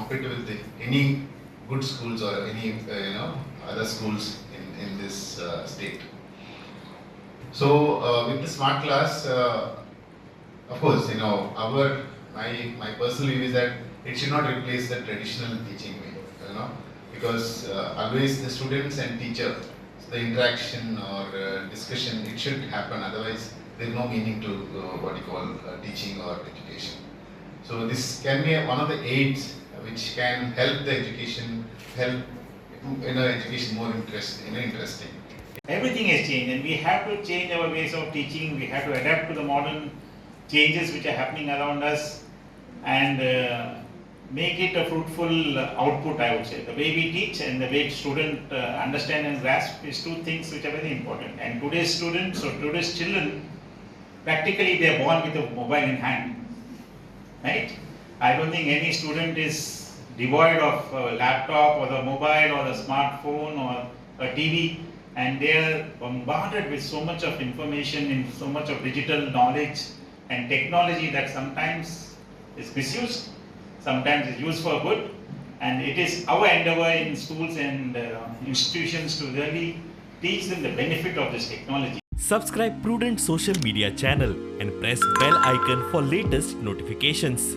compete with any good schools or any other schools in this state. So with the smart class, of course, my personal view is that it should not replace the traditional teaching way, because always the students and teacher, the interaction or discussion, it should happen. Otherwise, there is no meaning to what you call teaching or education. So this can be one of the aids which can help the education, education more interesting. Everything has changed, and we have to change our ways of teaching. We have to adapt to the modern changes which are happening around us, and make it a fruitful output, I would say. The way we teach and the way students understand and grasp is two things which are very important. And today's students or today's children, practically they are born with a mobile in hand, right? I don't think any student is devoid of a laptop or the mobile or the smartphone or a TV, and they are bombarded with so much of information and so much of digital knowledge and technology that sometimes is misused, sometimes is used for good, and it is our endeavor in schools and institutions to really teach them the benefit of this technology. Subscribe Prudent social media channel and press bell icon for latest notifications.